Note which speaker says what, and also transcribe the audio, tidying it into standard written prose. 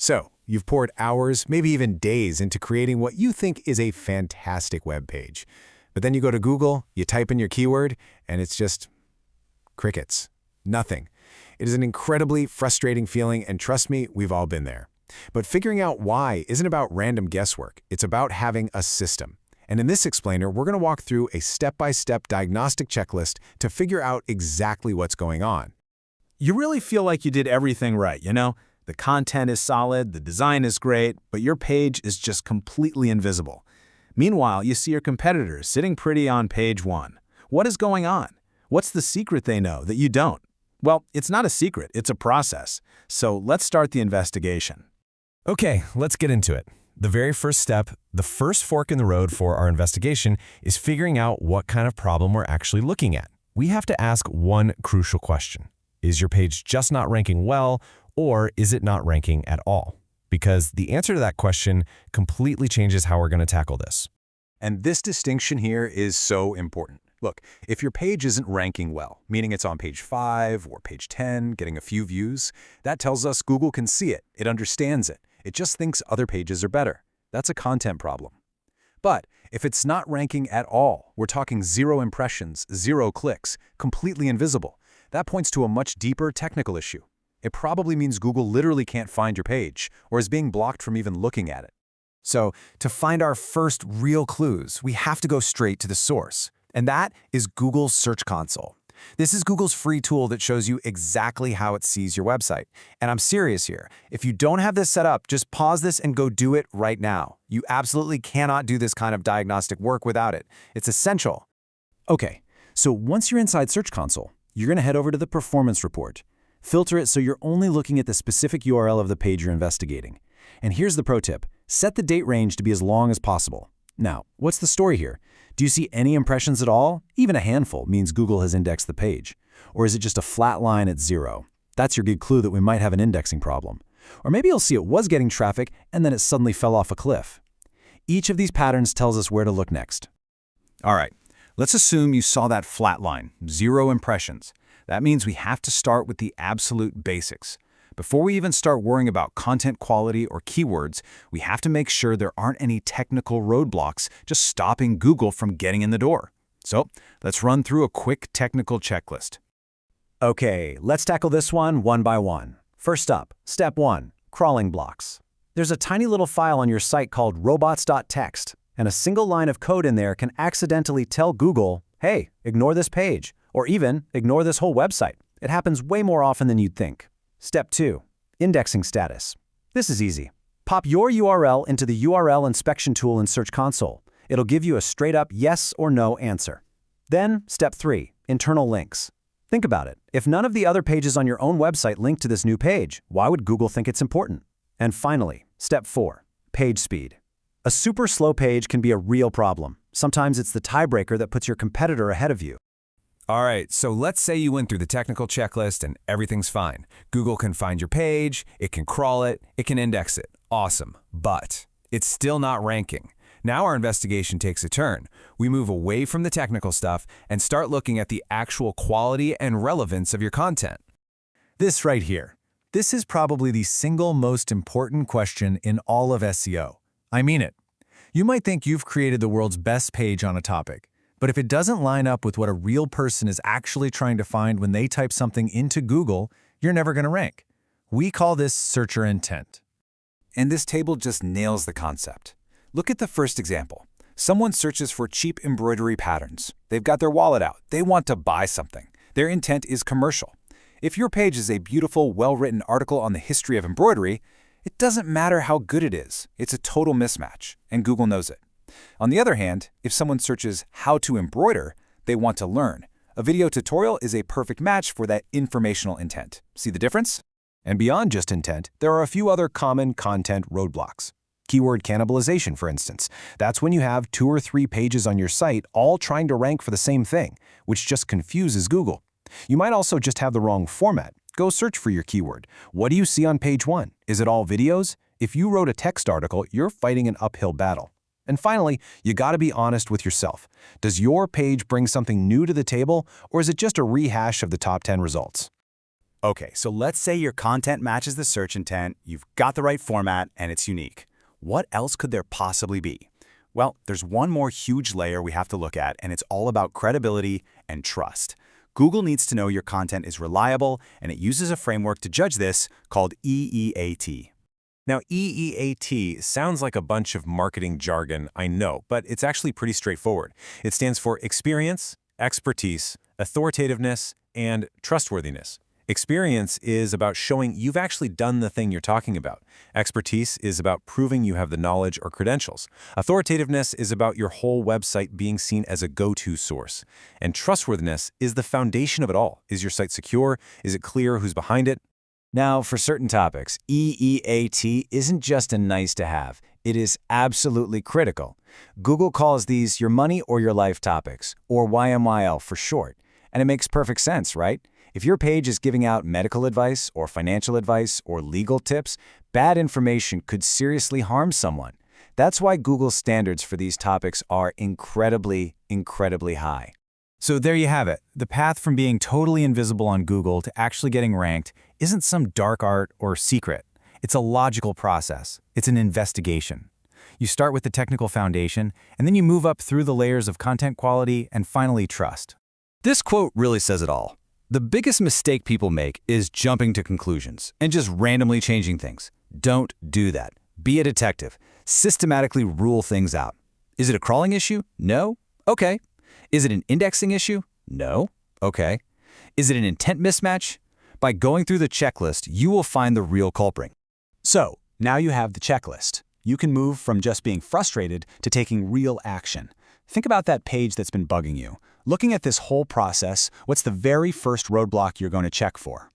Speaker 1: So, you've poured hours, maybe even days, into creating what you think is a fantastic web page. But then you go to Google, you type in your keyword, and it's just crickets. Nothing. It is an incredibly frustrating feeling, and trust me, we've all been there. But figuring out why isn't about random guesswork. It's about having a system. And in this explainer, we're going to walk through a step-by-step diagnostic checklist to figure out exactly what's going on.
Speaker 2: You really feel like you did everything right, you know? The content is solid, the design is great, but your page is just completely invisible. Meanwhile, you see your competitors sitting pretty on page 1. What is going on? What's the secret they know that you don't? Well, it's not a secret, it's a process. So let's start the investigation.
Speaker 3: Okay, let's get into it. The very first step, the first fork in the road for our investigation, is figuring out what kind of problem we're actually looking at. We have to ask one crucial question. Is your page just not ranking well, or is it not ranking at all? Because the answer to that question completely changes how we're going to tackle this.
Speaker 4: And this distinction here is so important. Look, if your page isn't ranking well, meaning it's on page 5 or page 10, getting a few views, that tells us Google can see it, it understands it. It just thinks other pages are better. That's a content problem. But if it's not ranking at all, we're talking 0 impressions, 0 clicks, completely invisible, that points to a much deeper technical issue. It probably means Google literally can't find your page or is being blocked from even looking at it.
Speaker 5: So, to find our first real clues, we have to go straight to the source, and that is Google's Search Console. This is Google's free tool that shows you exactly how it sees your website. And I'm serious here. If you don't have this set up, just pause this and go do it right now. You absolutely cannot do this kind of diagnostic work without it. It's essential.
Speaker 6: Okay, so once you're inside Search Console, you're going to head over to the Performance Report. Filter it so you're only looking at the specific URL of the page you're investigating. And here's the pro tip. Set the date range to be as long as possible. Now, what's the story here? Do you see any impressions at all? Even a handful means Google has indexed the page. Or is it just a flat line at 0? That's your good clue that we might have an indexing problem. Or maybe you'll see it was getting traffic and then it suddenly fell off a cliff. Each of these patterns tells us where to look next.
Speaker 4: All right, let's assume you saw that flat line, 0 impressions. That means we have to start with the absolute basics. Before we even start worrying about content quality or keywords, we have to make sure there aren't any technical roadblocks just stopping Google from getting in the door. So let's run through a quick technical checklist.
Speaker 6: Okay, let's tackle this one by one. First up, step 1, crawling blocks. There's a tiny little file on your site called robots.txt, and a single line of code in there can accidentally tell Google, hey, ignore this page, or even ignore this whole website. It happens way more often than you'd think. Step 2, indexing status. This is easy. Pop your URL into the URL inspection tool in Search Console. It'll give you a straight-up yes or no answer. Then, step 3, internal links. Think about it. If none of the other pages on your own website link to this new page, why would Google think it's important? And finally, step 4, page speed. A super slow page can be a real problem. Sometimes it's the tiebreaker that puts your competitor ahead of you.
Speaker 3: All right, so let's say you went through the technical checklist and everything's fine. Google can find your page, it can crawl it, it can index it. Awesome. But it's still not ranking. Now our investigation takes a turn. We move away from the technical stuff and start looking at the actual quality and relevance of your content.
Speaker 5: This right here. This is probably the single most important question in all of SEO. I mean it. You might think you've created the world's best page on a topic, but if it doesn't line up with what a real person is actually trying to find when they type something into Google, you're never going to rank. We call this searcher intent.
Speaker 4: And this table just nails the concept. Look at the first example. Someone searches for cheap embroidery patterns. They've got their wallet out. They want to buy something. Their intent is commercial. If your page is a beautiful, well-written article on the history of embroidery, it doesn't matter how good it is. It's a total mismatch, and Google knows it. On the other hand, if someone searches how to embroider, they want to learn. A video tutorial is a perfect match for that informational intent. See the difference?
Speaker 5: And beyond just intent, there are a few other common content roadblocks. Keyword cannibalization, for instance. That's when you have 2 or 3 pages on your site all trying to rank for the same thing, which just confuses Google. You might also just have the wrong format. Go search for your keyword. What do you see on page 1? Is it all videos? If you wrote a text article, you're fighting an uphill battle. And finally, you gotta be honest with yourself. Does your page bring something new to the table, or is it just a rehash of the top 10 results?
Speaker 2: Okay, so let's say your content matches the search intent, you've got the right format, and it's unique. What else could there possibly be? Well, there's one more huge layer we have to look at, and it's all about credibility and trust. Google needs to know your content is reliable, and it uses a framework to judge this called EEAT.
Speaker 3: Now, EEAT sounds like a bunch of marketing jargon, I know, but it's actually pretty straightforward. It stands for experience, expertise, authoritativeness, and trustworthiness. Experience is about showing you've actually done the thing you're talking about. Expertise is about proving you have the knowledge or credentials. Authoritativeness is about your whole website being seen as a go-to source. And trustworthiness is the foundation of it all. Is your site secure? Is it clear who's behind it?
Speaker 6: Now, for certain topics, EEAT isn't just a nice-to-have. It is absolutely critical. Google calls these your money or your life topics, or YMYL for short. And it makes perfect sense, right? If your page is giving out medical advice or financial advice or legal tips, bad information could seriously harm someone. That's why Google's standards for these topics are incredibly, incredibly high.
Speaker 2: So there you have it. The path from being totally invisible on Google to actually getting ranked isn't some dark art or secret. It's a logical process. It's an investigation. You start with the technical foundation, and then you move up through the layers of content quality and finally trust.
Speaker 6: This quote really says it all. The biggest mistake people make is jumping to conclusions and just randomly changing things. Don't do that. Be a detective. Systematically rule things out. Is it a crawling issue? No? Okay. Is it an indexing issue? No? Okay. Is it an intent mismatch? By going through the checklist, you will find the real culprit.
Speaker 2: So, now you have the checklist. You can move from just being frustrated to taking real action. Think about that page that's been bugging you. Looking at this whole process, what's the very first roadblock you're going to check for?